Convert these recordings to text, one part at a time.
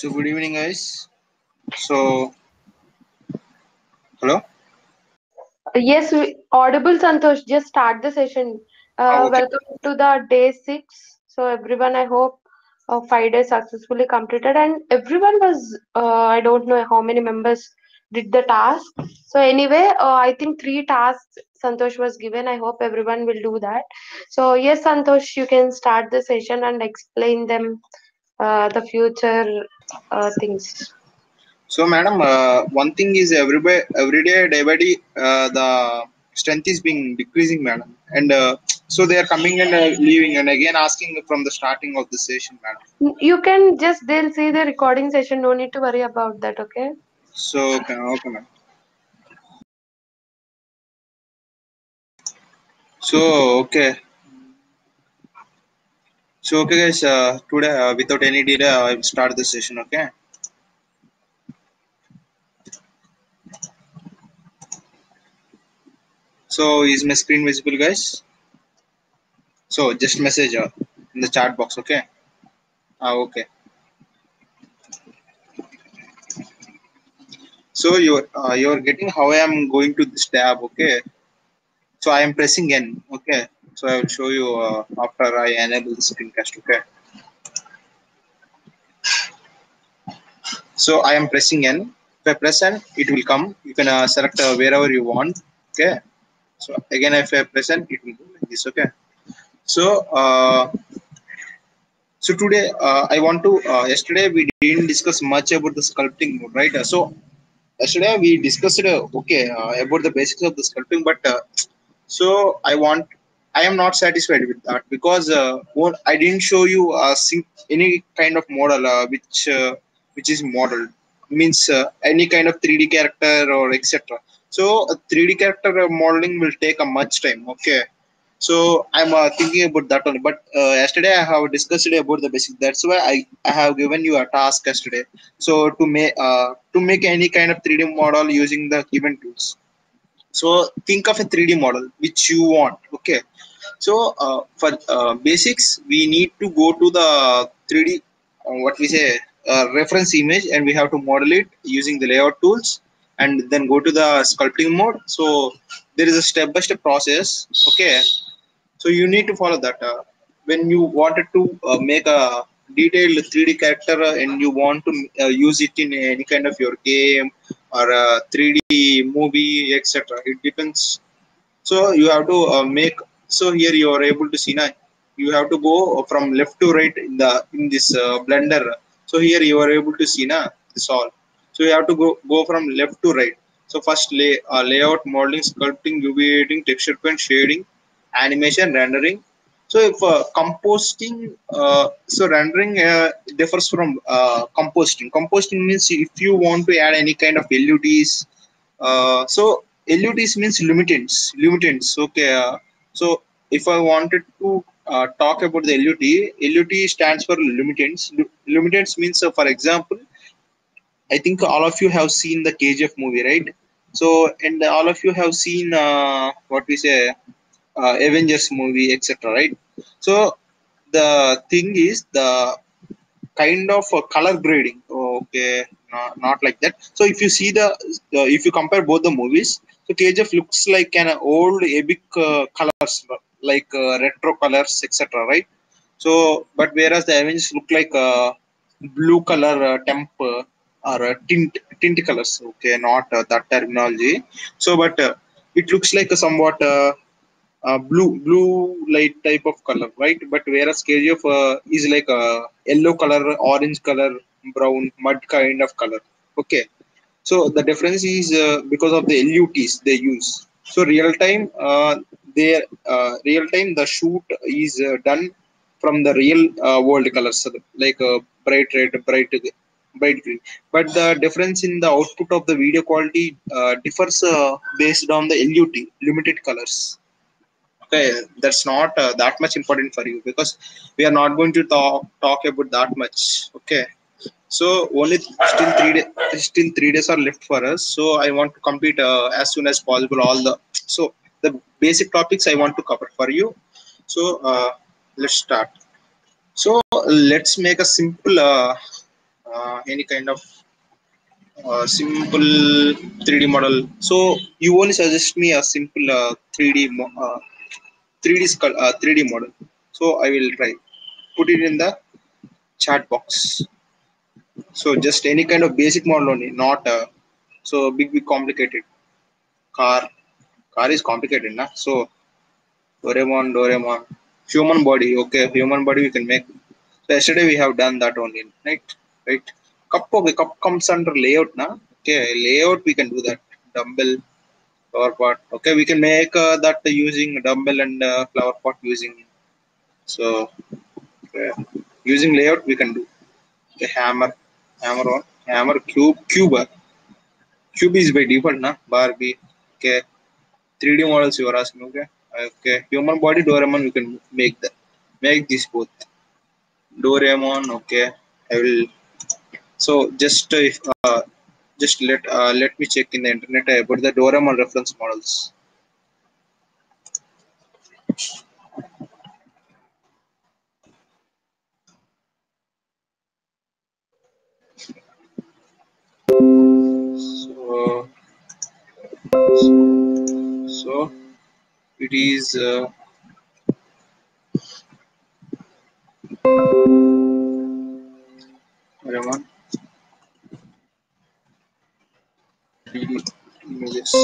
So good evening, guys. So hello. Yes, audible Santosh. Just start the session. Okay. Welcome to the day 6. So everyone, I hope 5 days successfully completed, and everyone was. I don't know how many members did the task. So anyway, I think 3 tasks Santosh was given. I hope everyone will do that. So yes, Santosh, you can start the session and explain them the future things. So madam, one thing is every day, day by day, the strength is being decreasing, madam, and so they are coming and leaving and again asking from the starting of the session, madam. You can just they'll see the recording session. No need to worry about that. Okay. So okay, madam. So okay. So okay, guys. Today, without any delay, I will start the session. Okay. So is my screen visible, guys? So just message in the chat box. Okay. Okay. So you're getting how I am going to this tab, okay? So I am pressing N, okay? So I will show you after I enable the screencast, okay? So I am pressing N. If I press N, it will come. You can select wherever you want, okay? So again, if I press N, it will go like this, okay? So so today I want to. Yesterday we didn't discuss much about the sculpting mode, right? So yesterday we discussed about the basics of the sculpting, but so I am not satisfied with that because I didn't show you any kind of model which is modeled, means any kind of 3D character or etc. So a 3D character modeling will take a much time, okay? So I'm thinking about that only, but yesterday I have discussed about the basic. That's why I have given you a task yesterday. So to make any kind of 3D model using the given tools. So think of a 3D model which you want, okay? So for basics we need to go to the 3D what we say reference image, and we have to model it using the layout tools and then go to the sculpting mode. So there is a step by step process, okay? So you need to follow that. When you wanted to make a detailed 3D character and you want to use it in any kind of your game or a 3D movie, etc. It depends. So you have to make. So here you are able to see now. You have to go from left to right in this Blender. So here you are able to see now this all. So you have to go from left to right. So first layout, modeling, sculpting, UV editing, texture paint, shading, animation, rendering. So if composting, so rendering differs from composting. Composting means if you want to add any kind of LUTs. So LUTs means limitants. Limitants. Okay. So if I wanted to talk about the LUT stands for limitants. Limitants means, for example, I think all of you have seen the KGF movie, right? So and all of you have seen what we say Avengers movie, etc. Right? So the thing is the kind of color grading. Okay, not like that. So if you see if you compare both the movies, so KGF looks like an old epic colors, like retro colors, etc. Right? So, but whereas the Avengers look like blue color temp or tint colors. Okay, not that terminology. So, but it looks like a somewhat blue light type of color, right? But whereas KGF is like a yellow color, orange color, brown, mud kind of color. Okay, so the difference is because of the LUTs they use. So real time the shoot is done from the real world colors, so like bright red, bright green. But the difference in the output of the video quality differs based on the LUT, limited colors. Okay, that's not that much important for you because we are not going to talk about that much, okay? So only still 3 days are left for us, so I want to complete as soon as possible all the basic topics I want to cover for you. So let's start. So let's make a simple any kind of simple 3D model. So you only suggest me a simple 3D model. So I will try. Put it in the chat box. So just any kind of basic model only, not so big complicated. Car, car is complicated, na? So Doraemon, human body. Okay, human body we can make. So yesterday we have done that only, right? Right. Cup, okay, cup comes under layout, na? Okay, layout we can do that. Dumbbell, flower pot. Okay, we can make that using dumbbell and flower pot using. So using layout we can do. Okay, hammer on, hammer, cube. Cube is by default, na? Barbie. Okay, 3D models you are asking. Okay, okay, human body Doraemon we can make that. Make this both. Doraemon. Okay, I will. So just let me check in the internet about the Doraemon reference models. So so it is Doraemon 3D images.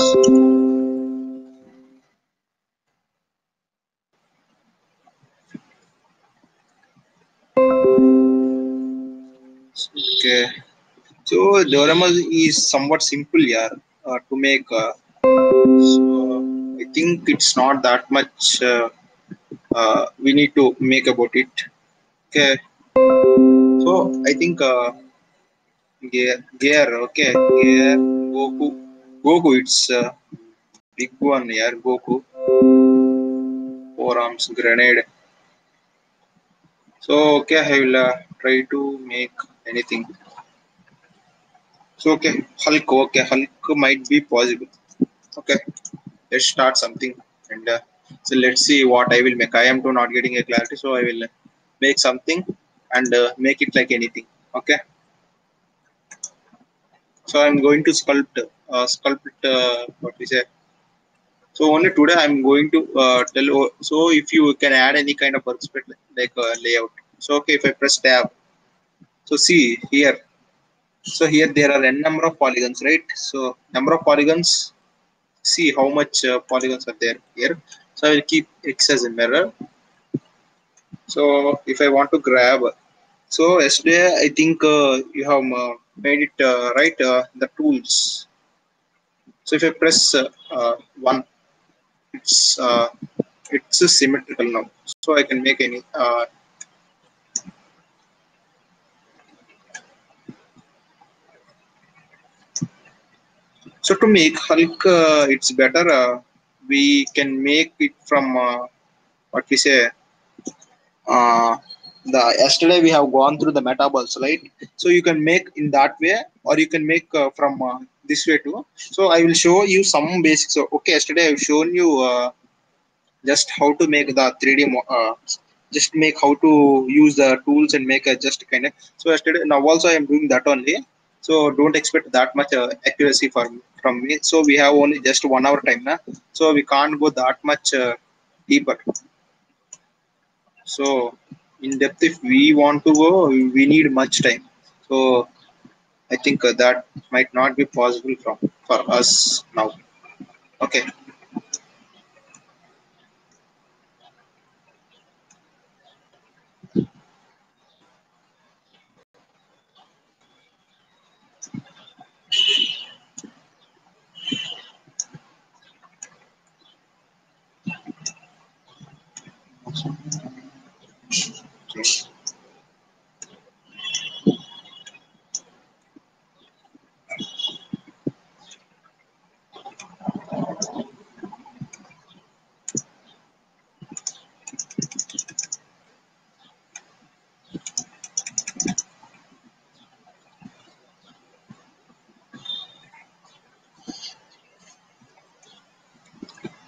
Okay. So Doraemon is somewhat simple, yeah, to make. So I think it's not that much we need to make about it. Okay. So I think gear. Okay, gear. Goku. It's big one, yeah. Goku. Forearms, grenade. So okay, I will try to make anything. So okay, Hulk. Okay, Hulk might be possible. Okay, let's start something and so let's see what I will make. I am to not getting a clarity, so I will make something and make it like anything. Okay, so I'm going to sculpt what we say. So only today I'm going to tell. So if you can add any kind of workspace like layout. So okay, if I press tab, so see here. So here there are n number of polygons, right? So number of polygons. See how much polygons are there here. So I will keep X as a mirror. So if I want to grab, so yesterday I think you have made it right the tools. So if I press one, it's uh, it's symmetrical now. So I can make any. So to make Hulk, it's better. We can make it from what we say. Uh, the yesterday we have gone through the metaballs, right? So you can make in that way, or you can make from this way too. So I will show you some basics. So okay, yesterday I've shown you just how to make the 3D. Just make how to use the tools and make a just kind of. So yesterday now also I am doing that only. So don't expect that much accuracy from me. So we have only just 1 hour time now. So we can't go that much deeper. So in depth, if we want to go, we need much time. So I think that might not be possible for us now. Okay.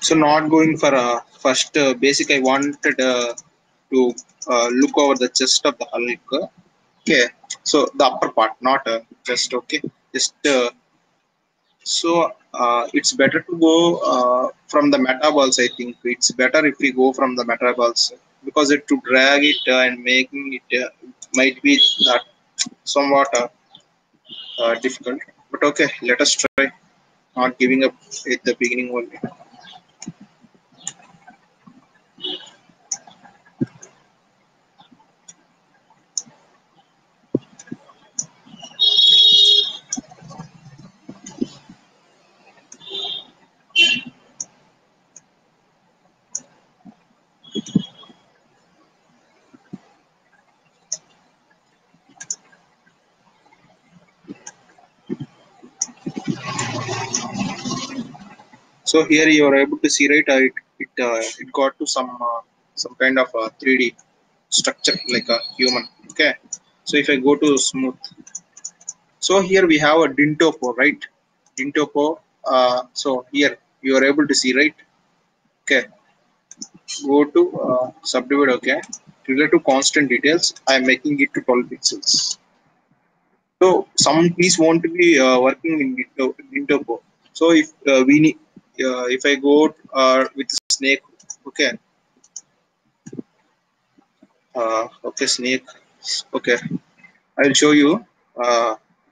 So not going for first basic. I wanted to look over the chest of the Hulk. Okay. So the upper part, not just okay, just it's better to go from the metaballs. I think it's better if we go from the metaballs because it to drag it and making it might be that somewhat difficult. But okay, let us try. Not giving up at the beginning only. So here you are able to see, right? It got to some kind of 3D structure like a human. Okay. So if I go to smooth, so here we have a Dintopo, right? Dintopo. So here you are able to see, right? Okay. Go to subdivide. Okay. Related to constant details, I am making it to 12 pixels. So some piece want to be working in Dintopo. So if we need, if I go with snake, okay, okay, snake, okay, I will show you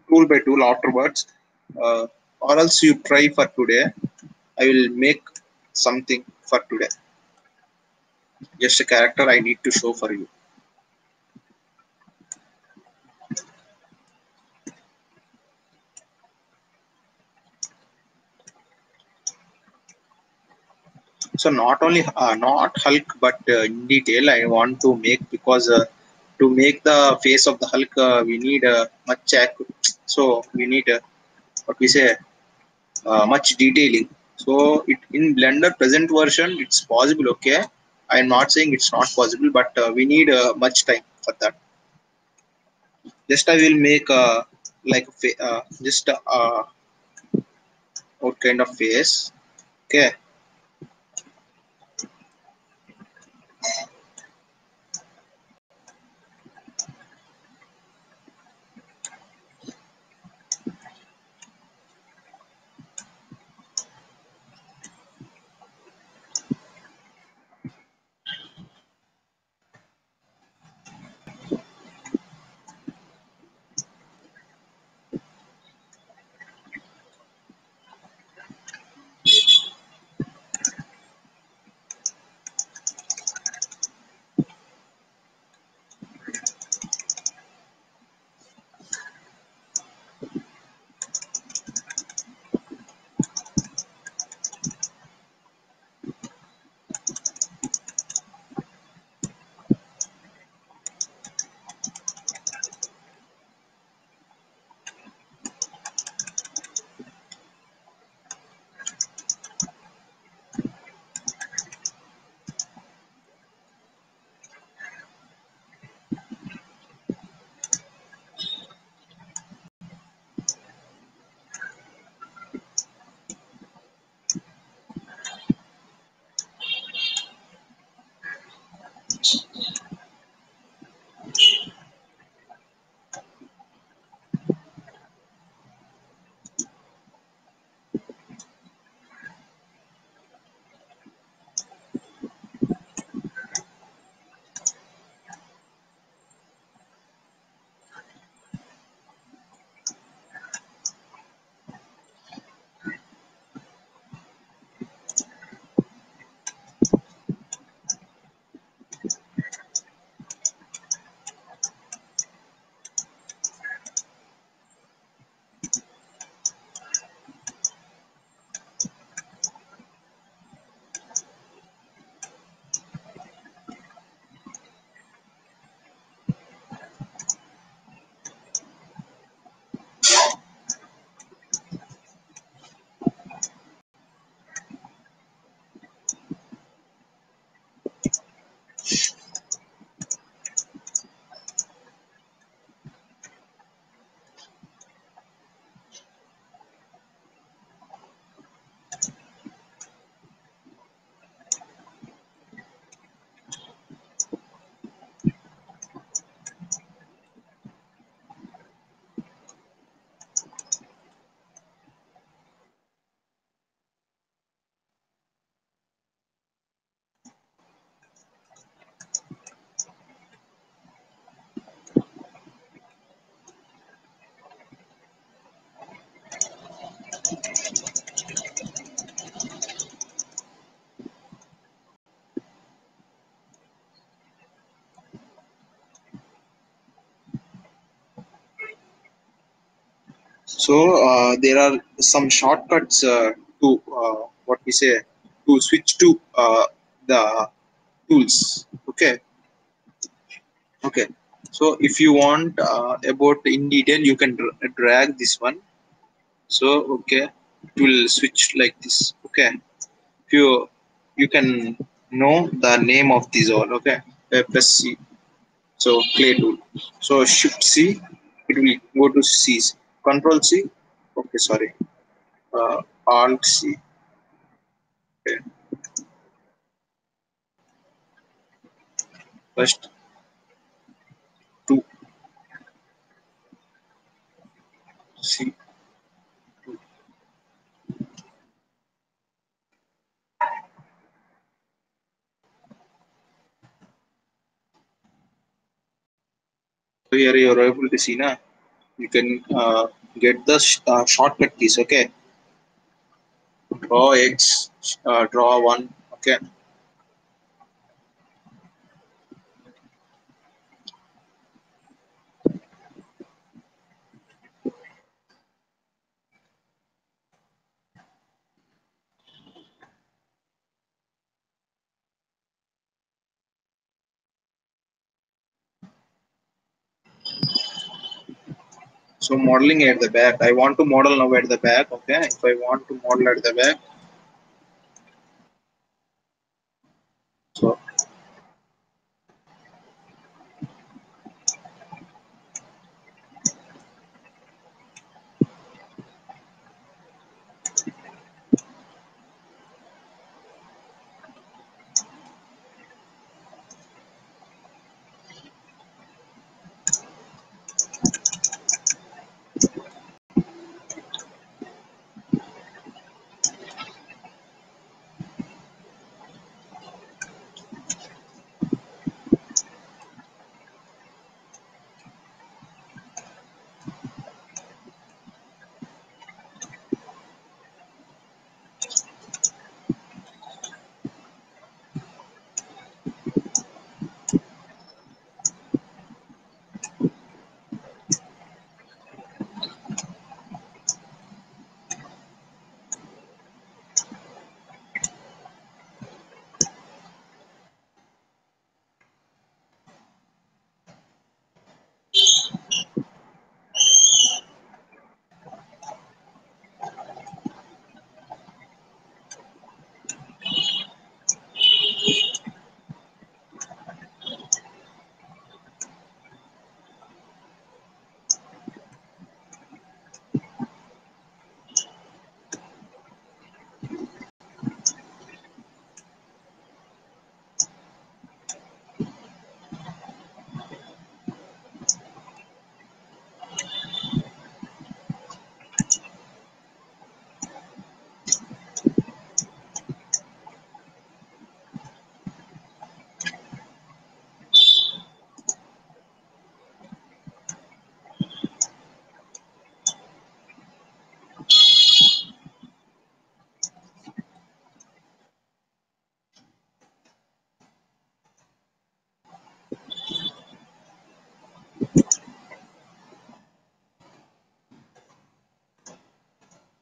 tool by tool afterwards, uh, or else you try for today. I will make something for today. Just a character I need to show for you. So not only not Hulk, but in detail I want to make because to make the face of the Hulk, we need much so we need what we say much detailing. So it in Blender present version it's possible. Okay, I am not saying it's not possible, but we need much time for that. Just I will make like just what kind of face. Okay, So there are some shortcuts to what we say to switch to the tools. Okay. So if you want about in detail, you can drag this one. So okay, it will switch like this. Okay. If you can know the name of these all. Okay. Press C. So clay tool. So shift C, it will go to C. Control C. Okay, sorry. Alt C. Okay. First two C. So here you are able to see now. You can get the shortcut keys. Okay. Draw X. Draw one. Okay. So modeling at the back. I want to model now at the back. Okay. If I want to model at the back, so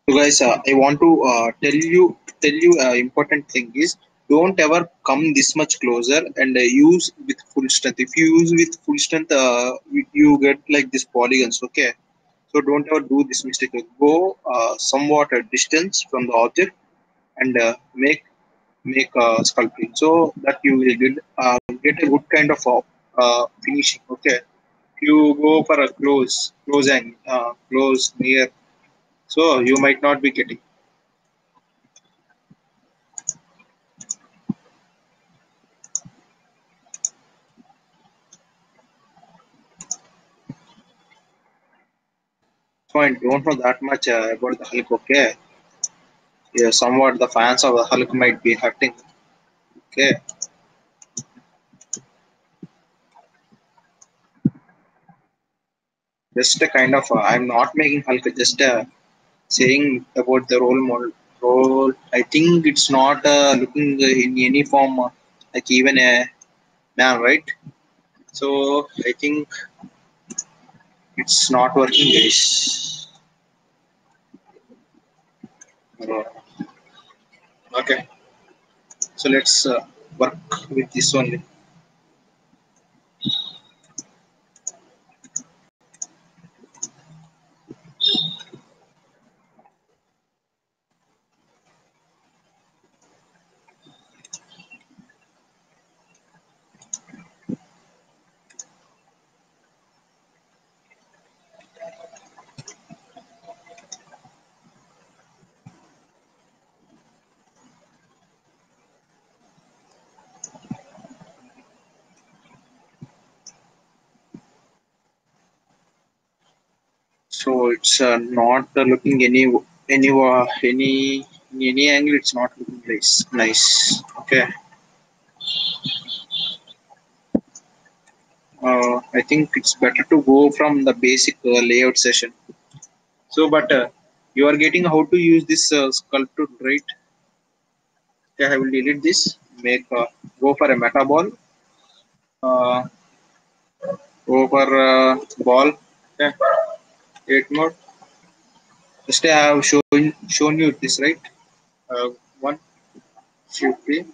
So guys, I want to tell you important thing is don't ever come this much closer and use with full strength. If you use with full strength, you get like this polygons. Okay, so don't ever do this mistake. Go somewhat a distance from the object and make sculpting so that you will get a good kind of finishing. Okay, if you go for a close and close near, so you might not be getting. So I don't know that much about the Hulk. Okay, yeah, somewhat the fans of the Hulk might be hurting. Okay, just a kind of I'm not making Hulk. Just saying about the role model. Role. I think it's not looking in any form like even a man, right? So I think it's not working, guys. Uh, okay, so let's work with this only. So it's not looking any angle. It's not looking nice. Nice. Okay. I think it's better to go from the basic layout session. So, but you are getting how to use this sculpture, right? Okay, I will delete this. Make go for a meta ball. Uh, Go for ball. Okay. 8 mode. Just I have shown you this, right? One shift P.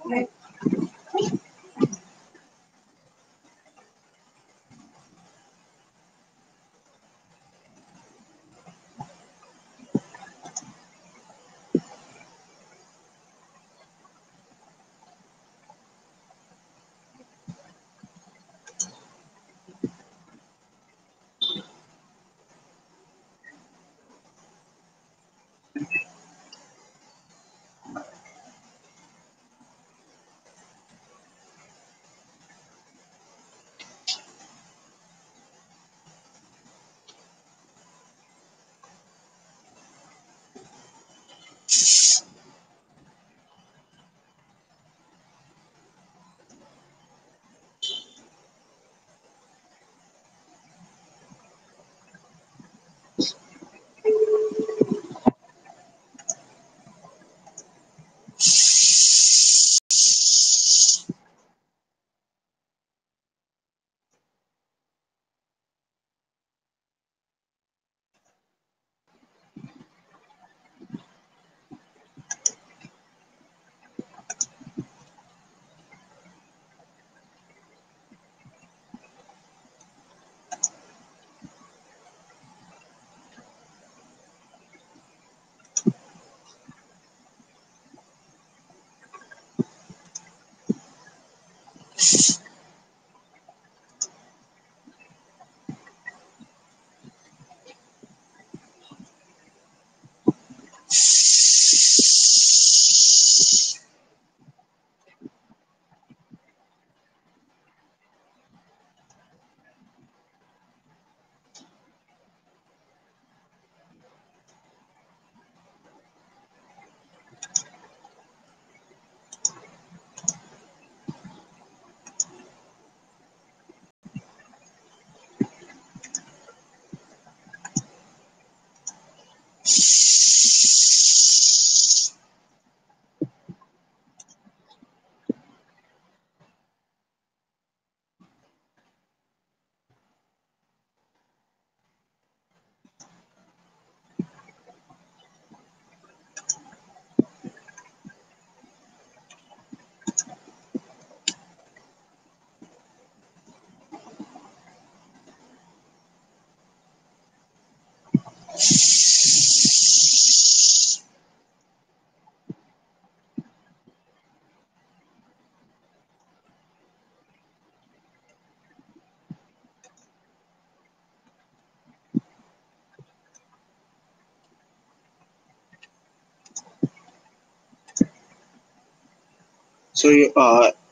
So,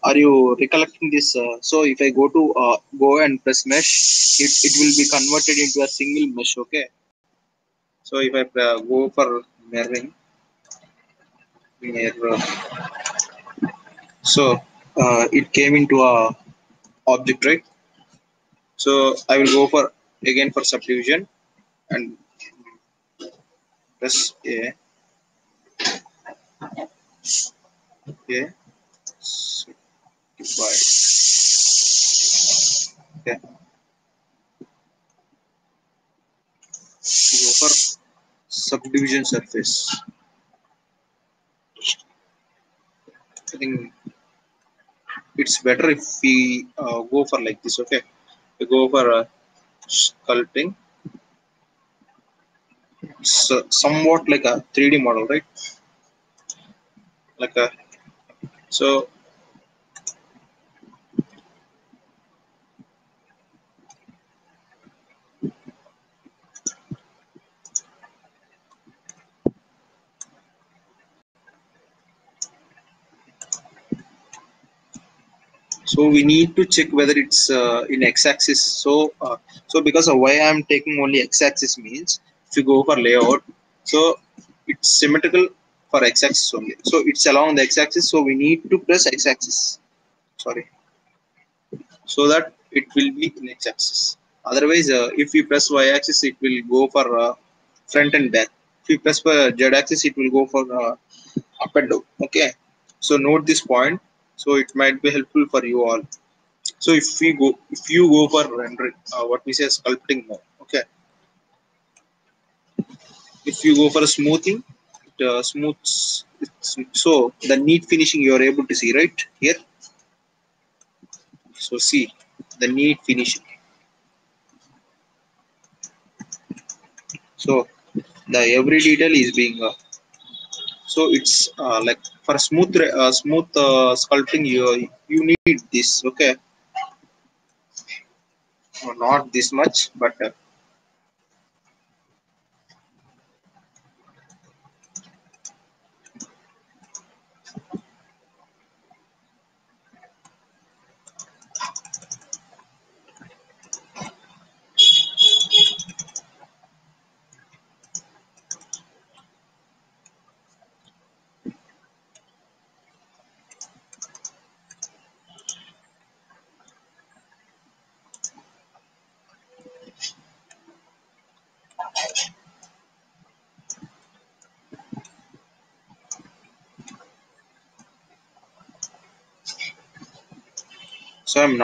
are you recollecting this? So, if I go and press mesh, it will be converted into a single mesh. Okay. So, if I go for mirroring, mirror, so it came into a object, right? So, I will go for again for subdivision and press A. A. Divide. Okay. Go for subdivision surface. I think it's better if we go for like this. Okay, we go for sculpting. It's somewhat like a 3D model, right? Like a so. So we need to check whether it's in x-axis. So because of why I'm taking only x-axis means if you go for layout, so it's symmetrical for x-axis only. So it's along the x-axis. So we need to press x-axis. Sorry, so that it will be in x-axis. Otherwise, if we press y-axis, it will go for front and back. If we press for z-axis, it will go for up and down. Okay. So note this point. So it might be helpful for you all. So if you go for rendering, what we say sculpting mode, okay. If you go for a smoothing, it smooths. So the neat finishing you are able to see right here. So see the neat finishing. So the every detail is being. So it's like for smooth sculpting you need this, okay. Not this much, but so I'm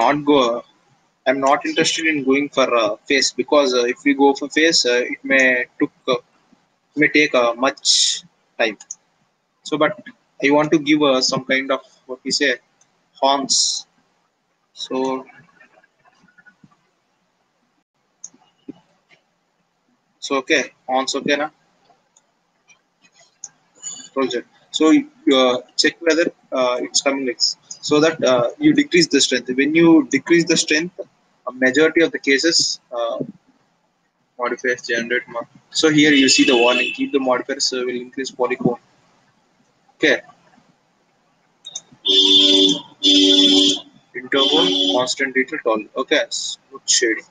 not interested in going for face because if we go for face, it may take much time. So, but I want to give some kind of what we say horns. So, okay, horns, okay, na project. So you check whether it's coming like so that you decrease the strength. When you decrease the strength, a majority of the cases modifiers generate. So here you see the warning: keep the modifiers will increase polygon. Okay, interval, constant detail, tall. Okay, smooth shading.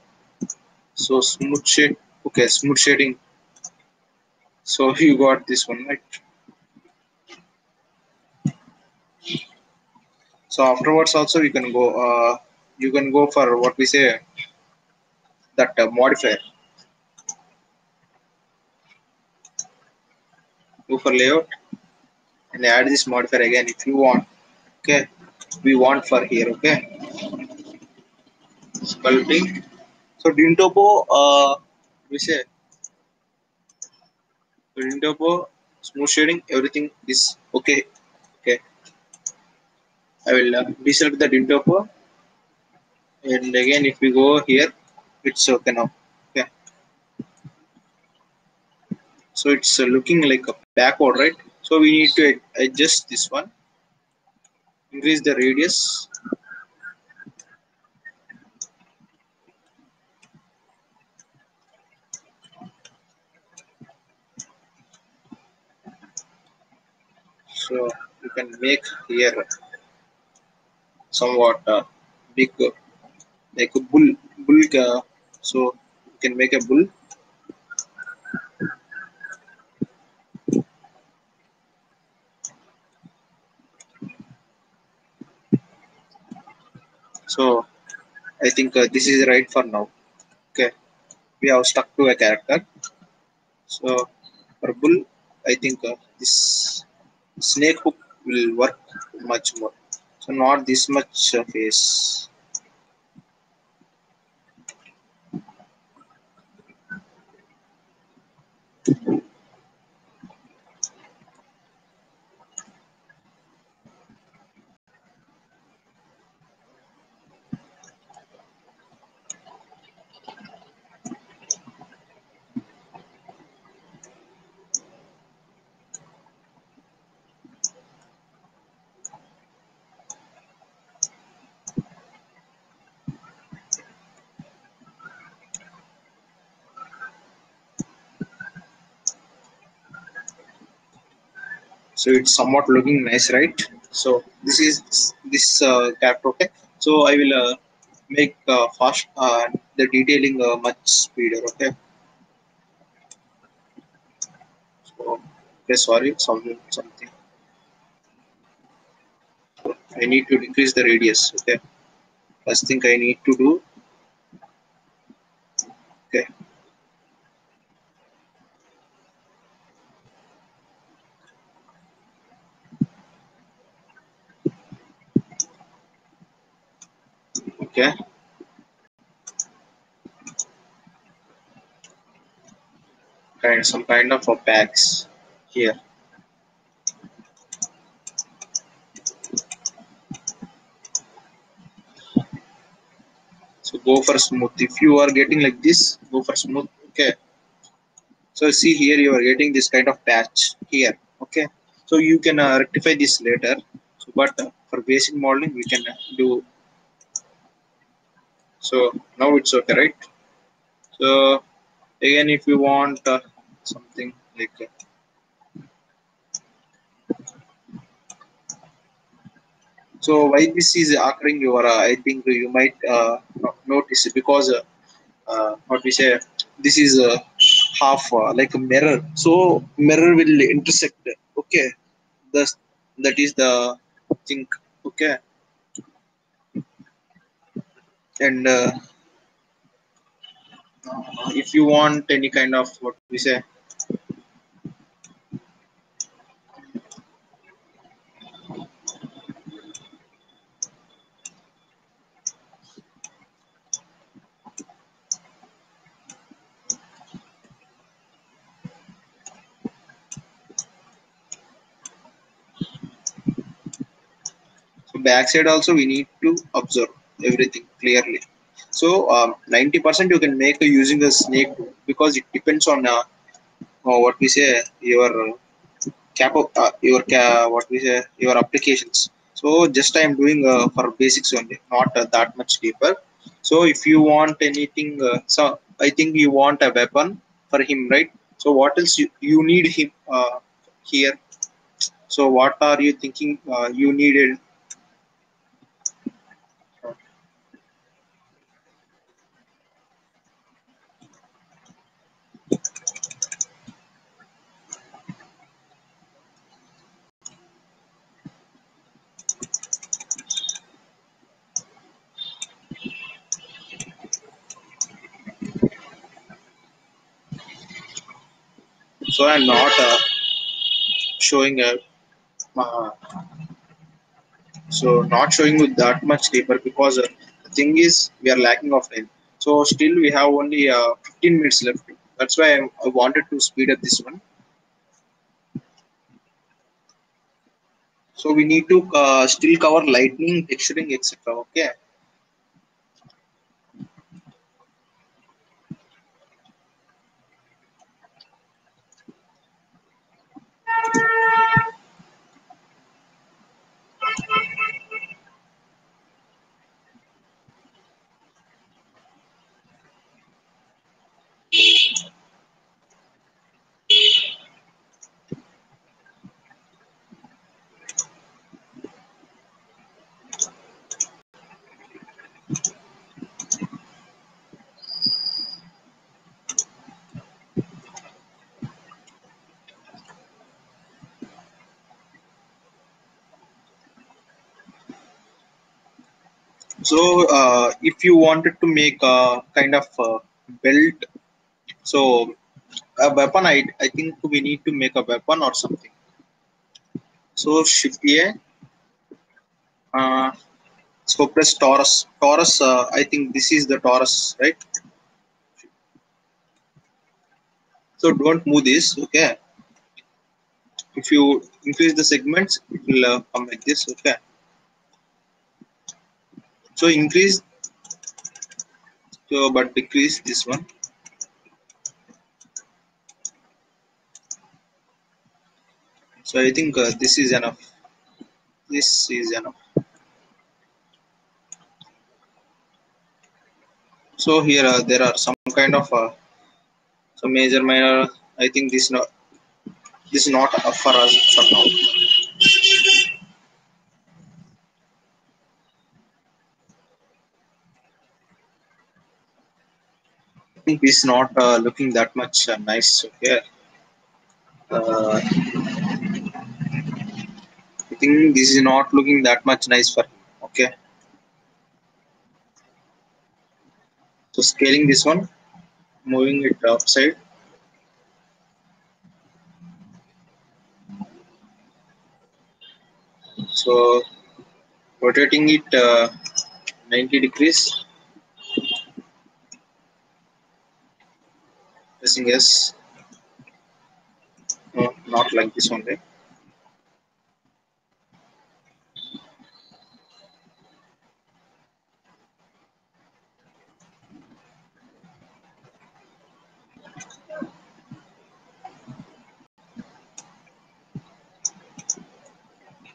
So smooth shade. Okay, smooth shading. So you got this one right. So afterwards also you can go for what we say that modifier. Go for layout and add this modifier again if you want. Okay, we want for here. Okay, sculpting. So Dintopo, we say Dintopo smooth shading everything is okay. Okay, I will deselect the Dintopo and again if we go here, it's okay now. Okay, so it's looking like a backward, right? So we need to adjust this one, increase the radius. So you can make here somewhat big, like a bull. So you can make a bull. So I think this is right for now. Okay, we have stuck to a character. So for bull, I think this snake hook will work much more. So not this much face. So it's somewhat looking nice, right? So this is this character. Okay, so I will make fast the detailing much speeder. Okay, so okay, sorry, something. I need to decrease the radius. Okay, first thing I need to do. Okay, okay, some kind of a packs here. So go for smooth. If you are getting like this, go for smooth. Okay. So see here, you are getting this kind of patch here. Okay. So you can rectify this later. So, but for basic modeling, we can do. So now it's okay, right? So again, if you want something like so why this is occurring, you are I think you might notice it because what we say, this is half like a mirror, so mirror will intersect. Okay, thus that is the thing. Okay, and if you want any kind of what we say, so backside also we need to observe everything clearly. So 90% you can make using the snake tool because it depends on what we say, your what we say, your applications. So just I am doing for basics only, not that much deeper. So if you want anything, so I think you want a weapon for him, right? So what else you need him here? So what are you thinking you needed? So I'm not showing a uh, so not showing you that much deeper because the thing is we are lacking of time. So still we have only 15 minutes left. That's why I wanted to speed up this one. So we need to still cover lightning, texturing, etc. Okay. So if you wanted to make a kind of belt, so a weapon, I think we need to make a weapon or something. So shift A. Uh, so press Taurus. Taurus. I think this is the Taurus, right? So don't move this. Okay. If you increase the segments, it will come like this. Okay. So increase, so but decrease this one. So I think this is enough. This is enough. So here there are some kind of some major minor. I think this not. This is not for us for now. I think this is not looking that much nice. Okay. Uh, I think this is not looking that much nice for him. Okay. So scaling this one, moving it upside. So rotating it 90 degrees. Pressing yes. No, not like this only.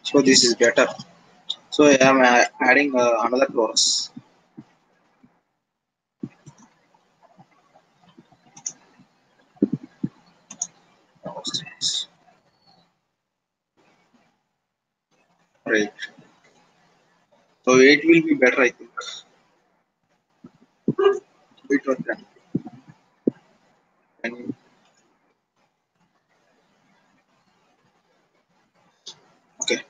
So this is better. So I am adding another chorus. Right. So it will be better, I think. It was done. And okay.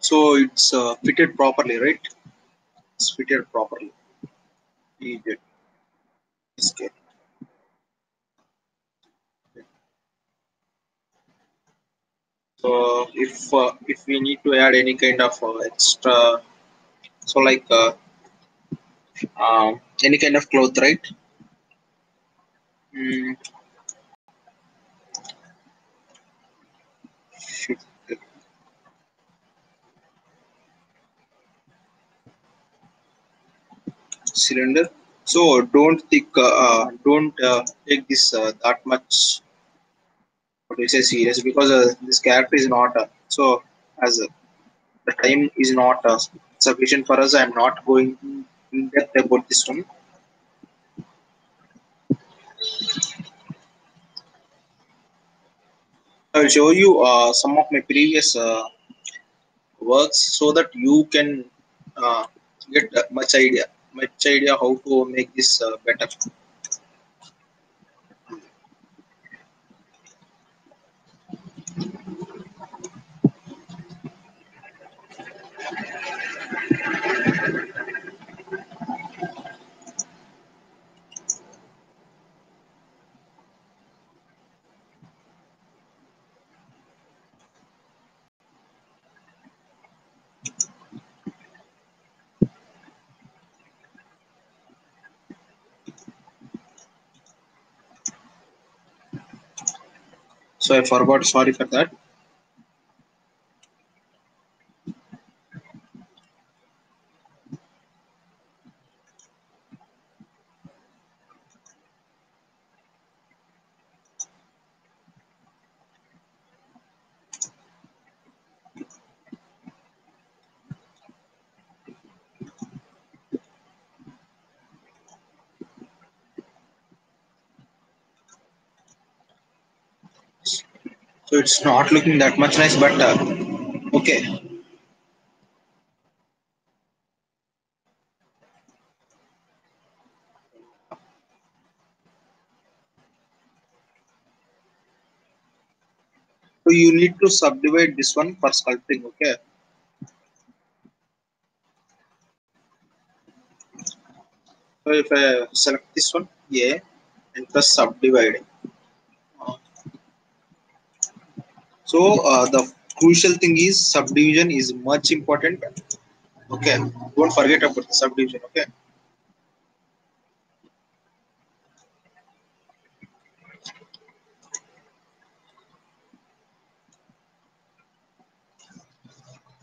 So it's fitted properly, right? It's fitted properly. We did. Okay. So if we need to add any kind of extra, so like any kind of cloth, right? Mm, shift cylinder. So don't take this that much. What we say serious because this character is not so as the time is not sufficient for us. I am not going in depth about this one. I will show you some of my previous works so that you can uh, get much idea how to make this better. So I forgot. Sorry for that. So it's not looking that much nice, but okay. So you need to subdivide this one for sculpting. Okay. So if I select this one, yeah, and press subdivide. Uh, So the crucial thing is subdivision is much important. Okay, don't forget about the subdivision. Okay,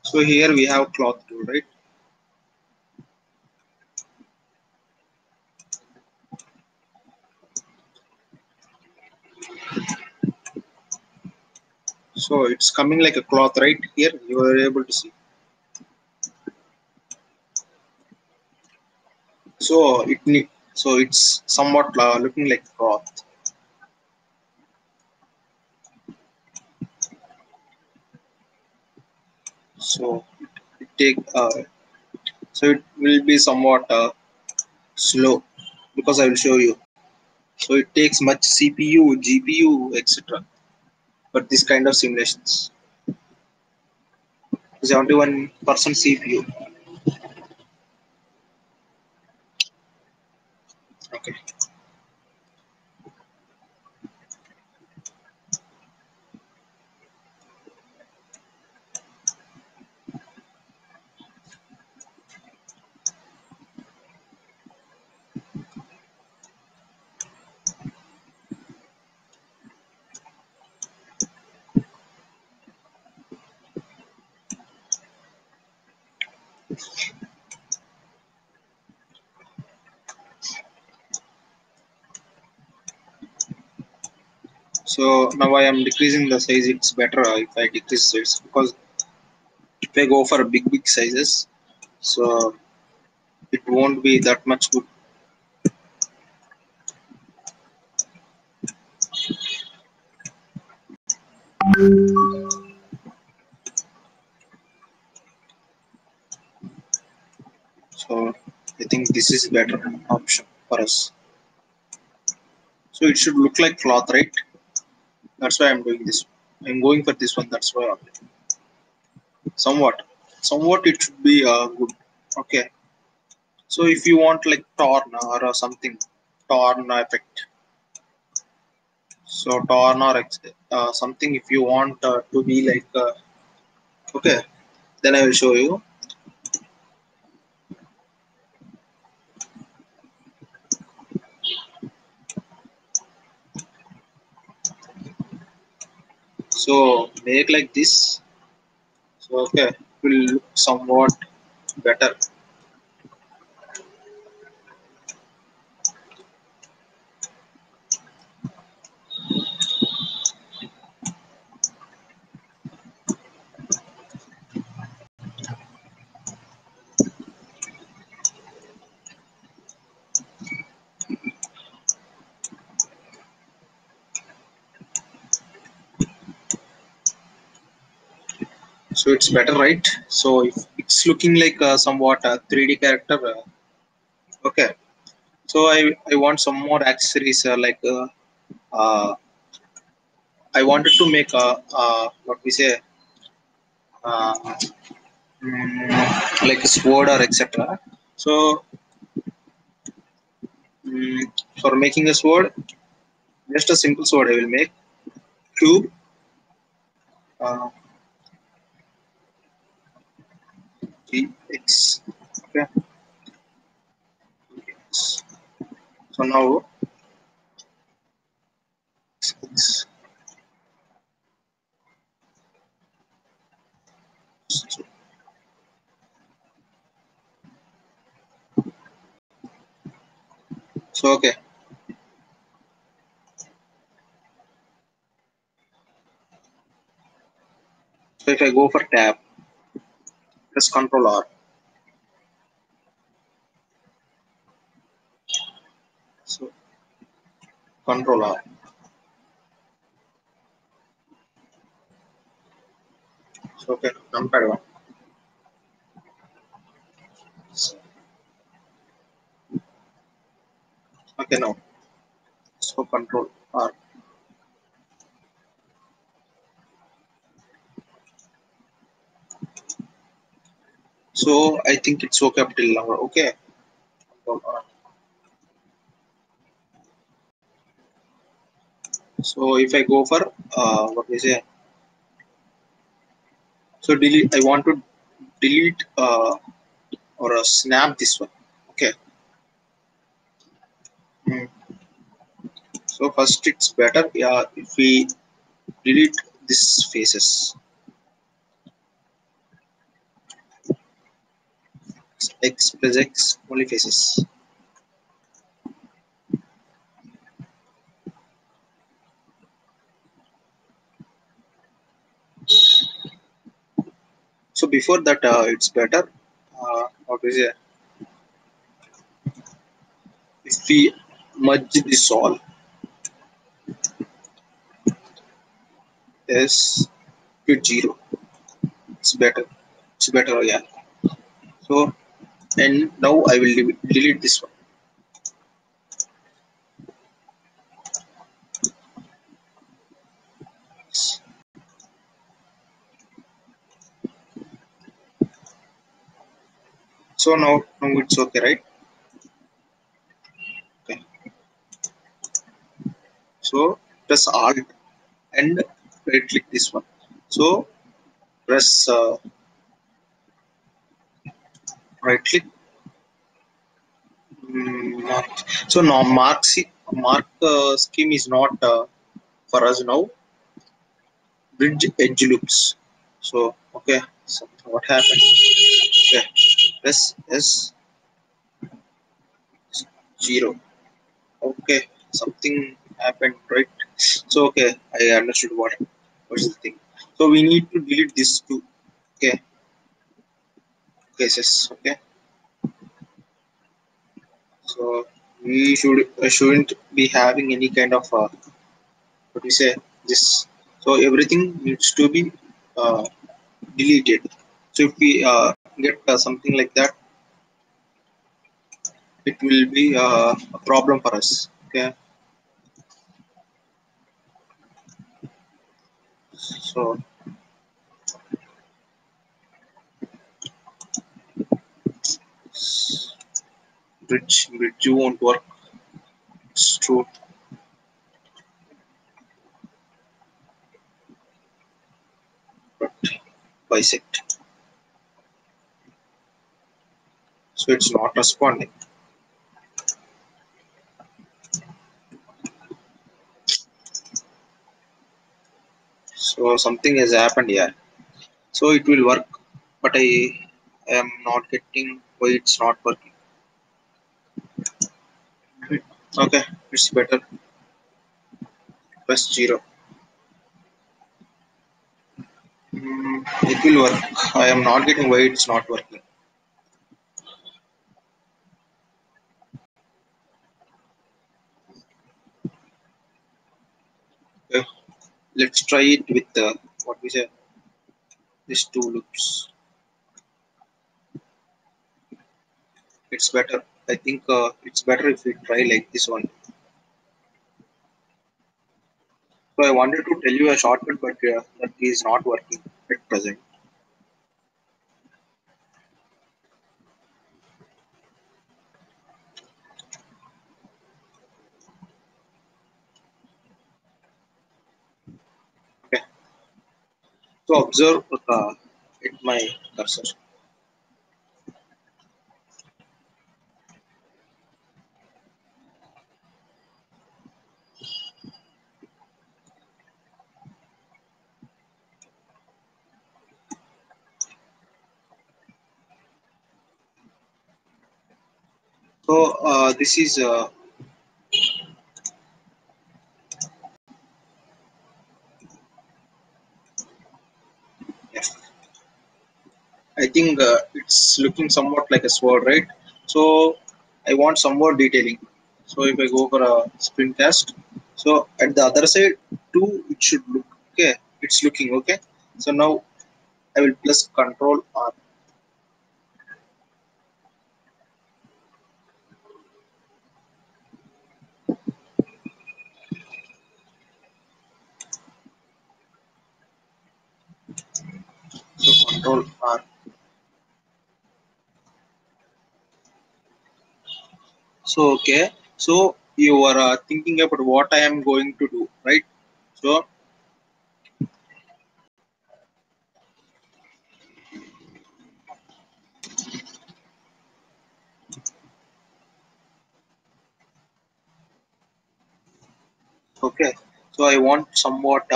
so here we have cloth tool, right? So it's coming like a cloth, right? Here you are able to see. So So it's somewhat looking like cloth. So it take so it will be somewhat slow, because I will show you. So it takes much CPU, GPU, etc. for this kind of simulations. 71% CPU. Okay. So now I am decreasing the size. It's better if I decrease size, because if I go for big sizes, so it won't be that much good. So I think this is better option for us. So it should look like cloth, right? That's why I'm doing this. I'm going for this one. That's why somewhat, somewhat it should be good. Okay. So if you want like torn or something, torn effect. So torn or something, if you want to be like okay, then I will show you. So make like this. So okay, it will look somewhat better. So it's better, right? So if it's looking like somewhat 3D character, okay. So I want some more accessories uh, I wanted to make what we say uh, like a sword or etc. So mm, for making a sword, just a simple sword I will make. Cube, uh, GX. Okay. So now, so okay. So if I go for tab, press Control R. So Control R. So okay, numpad one. Okay now. So Control R. So I think it's okay up till now. Okay. Control R. So if I go for what we say, so delete. I want to delete or snap this one. Okay. Hmm. So first it's better, yeah, if we delete these faces. X plus X only faces. So before that, it's better. What is it? If we merge this all, yes, with 0. It's better. It's better, yeah. So, and now I will delete this one. So now it's okay, right? Okay. So press Alt and right click this one. So press right click. Mark. So now mark scheme is not for us now. Bridge edge loops. So okay. So what happened? Okay. Press S0. Okay. Something happened, right? So okay, I understood what's the thing. So we need to delete this too. Okay. Cases. Okay. So we shouldn't be having any kind of what we say this. So everything needs to be uh, deleted. So if we get something like that, it will be a problem for us. Okay. So bridge won't work. It's true, but bisect. So it's not responding. So something has happened here. So it will work, but I am not getting why it's not working. Okay, it's better. Press 0. It will work. I am not getting why it's not working. Okay. Let's try it with what we say, these two loops. It's better. I think it's better if we try like this one. So I wanted to tell you a shortcut, but that is not working at present. Okay. So observe at my cursor. So this is F. I think it's looking somewhat like a sword, right? So I want some more detailing. So if I go for a screencast, so at the other side too, it should look okay. It's looking okay. So now I will press Control R. So Control R. So okay. So you are thinking about what I am going to do, right? So okay. So I want somewhat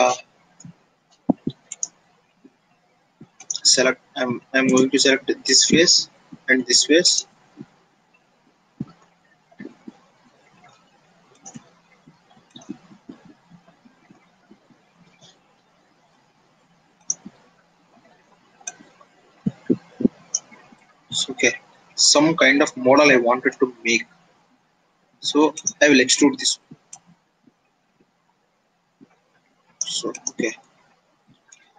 select. I'm going to select this face and this face. So, okay. Some kind of model I wanted to make. So I will extrude this. So okay.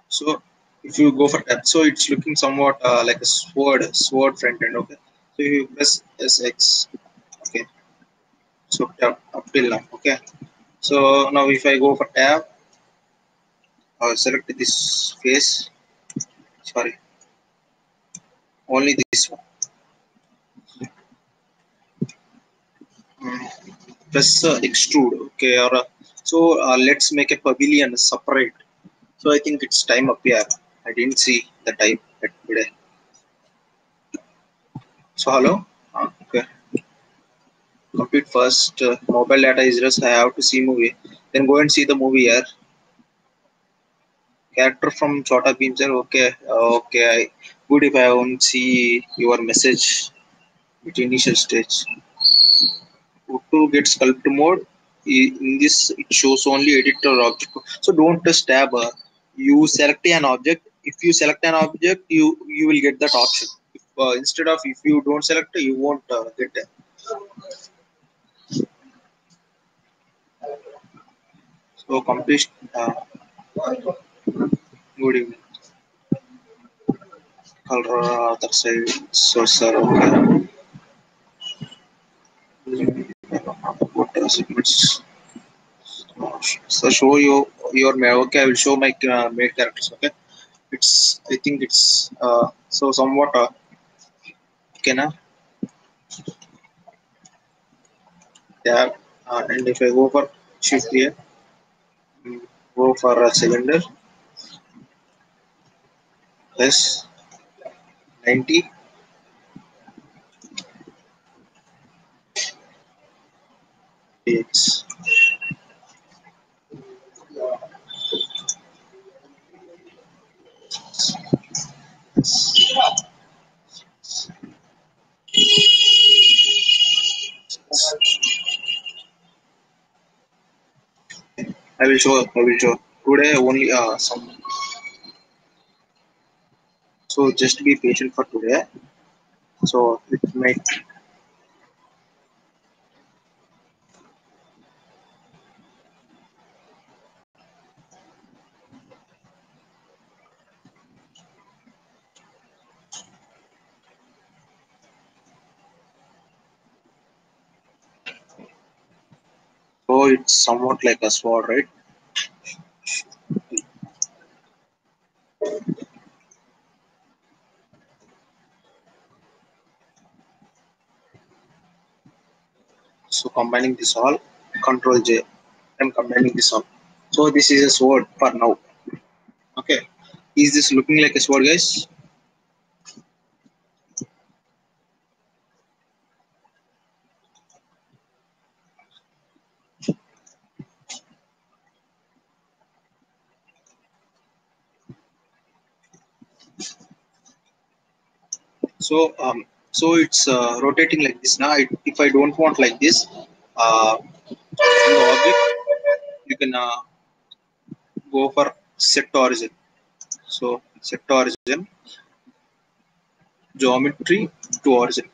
So if you go for tab, so it's looking somewhat like a sword front end. Okay. So you press SX. Okay. So tab up till now. Okay. So now if I go for tab, select this face. Sorry, only this one. Press extrude. Okay. Or so let's make a pavilion separate. So I think it's time up here. I didn't see the time today. So hello. Okay. Complete first mobile data is just I have to see movie. Then go and see the movie here. Character from Chota Bheem sir. Okay. Okay. Good if I won't see your message at initial stage. To get sculpt mode, in this it shows only editor object. So don't just tab. You select an object. If you select an object, you will get that option. Instead of if you don't select, you won't get it. So complete. Good evening. Color other side. So sir, okay. What segments? So show you your okay. I will show my made characters. Okay. It's I think it's so somewhat okay now. Yeah, and if I go for shift here, go for a cylinder plus 90. It's, I will show. I will show. Today only some. So just be patient for today. So it might. So it's somewhat like a sword, right? So combining this all, Control J. I'm combining this all. So this is a sword for now. Okay. Is this looking like a sword, guys? So it's rotating like this. Now, if I don't want like this, in the object, you can go for set to origin. So set to origin, geometry to origin.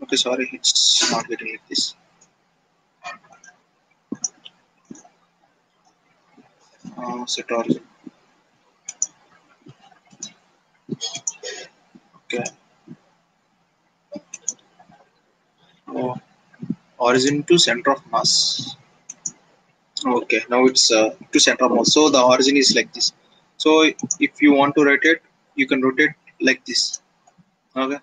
Okay, sorry, it's not getting like this. Set to origin. Okay. Oh, origin to center of mass. Okay, now it's to center of mass. So the origin is like this. So if you want to rotate, you can rotate like this. Okay.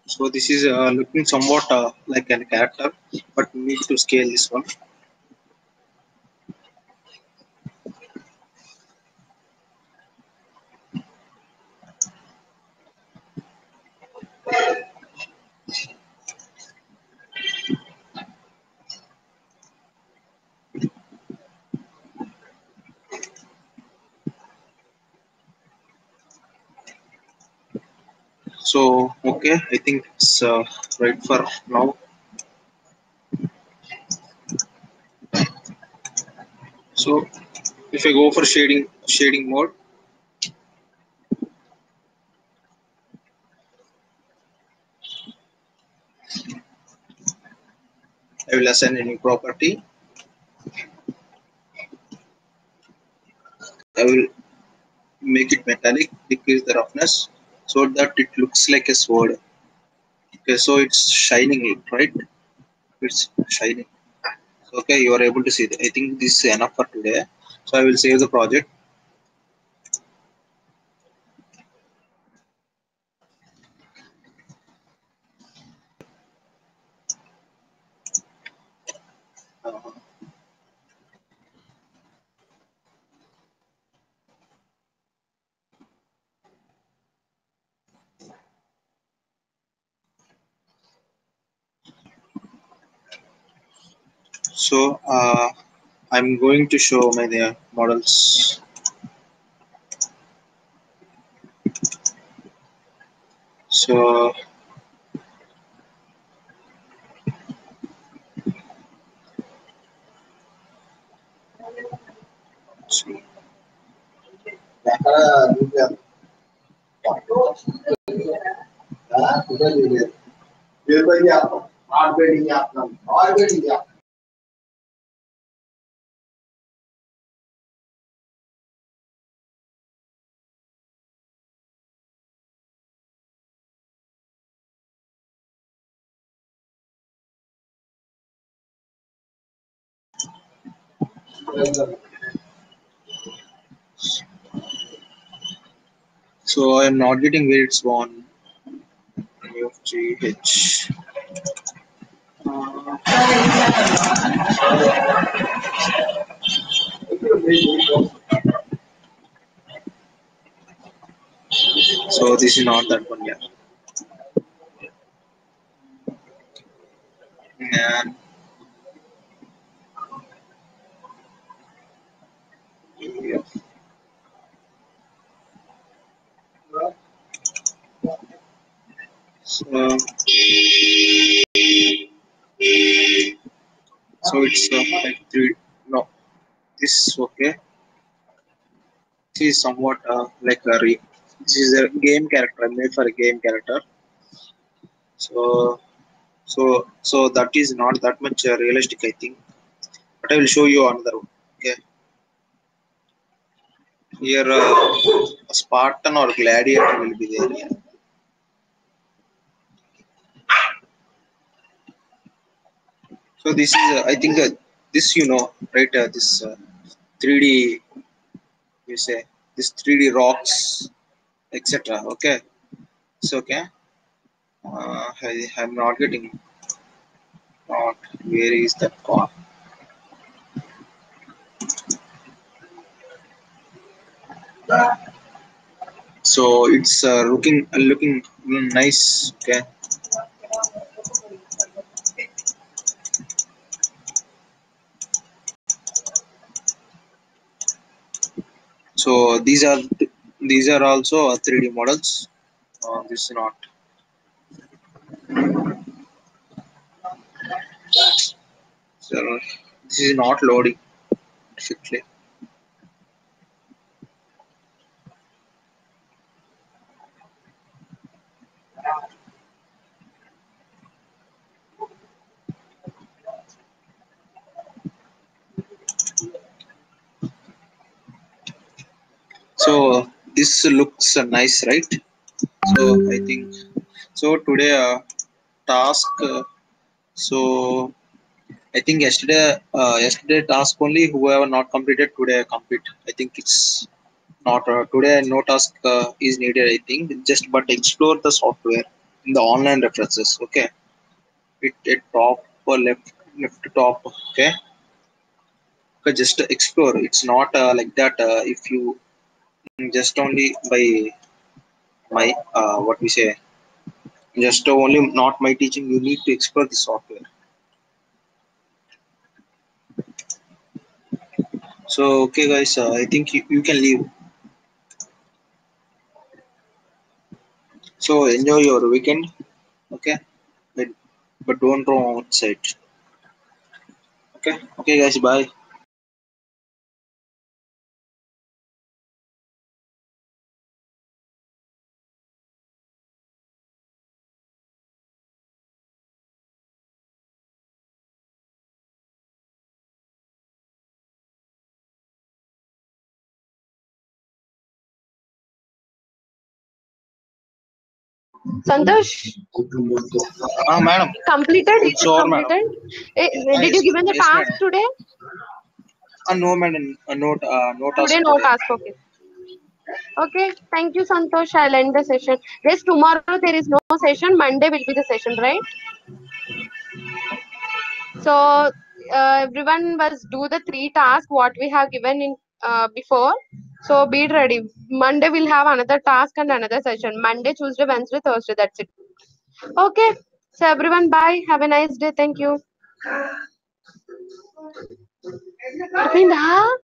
So this is looking somewhat like a character, but we need to scale this one. So okay, I think it's right for now. So if I go for shading mode, I will assign a new property. I will make it metallic, decrease the roughness so that it looks like a sword. Okay, so it's shining it, right? It's shining. So, okay, you are able to see that. I think this is enough for today. So I will save the project. Uh, so I'm going to show my models. So, so so I'm not getting where it's gone. UFGH. So this is not that one, yeah. And yeah. So, so it's like three. No, this okay. This is somewhat like this is a game character made for a game character. So so that is not that much realistic, I think. But I will show you another one. Okay, here a Spartan or gladiator will be there. Yeah. So this is I think this right this 3D you say this 3D rocks etc. Okay, so okay. I'm not getting not where is that car? So it's looking nice. Okay, so these are also 3D models. This is not. So this is not loading perfectly. So this looks nice, right? So I think so today task. So I think yesterday task only whoever not completed today complete. I think it's not today no task is needed. I think just but explore the software in the online references. Okay, it at top or left top. Okay, okay, just explore. It's not like that. If you just only by my what we say just only not my teaching you need to explore the software. So okay guys, I think you can leave. So enjoy your weekend. Okay, but, but don't go outside. Okay, okay, guys. Bye. Santosh, Madam, completed? Is it's it over, madam. completed? Did Yes, you given the yes, task madam. today? No, madam. No task Today no today. task. Okay. Okay. Thank you, Santosh. I'll end the session. Guys, tomorrow there is no session. Monday will be the session, right? So everyone must do the three tasks what we have given in before. So be ready. Monday we'll have another task and another session. Monday, Tuesday, Wednesday, Thursday. That's it. Okay. So everyone, bye. Have a nice day. Thank you.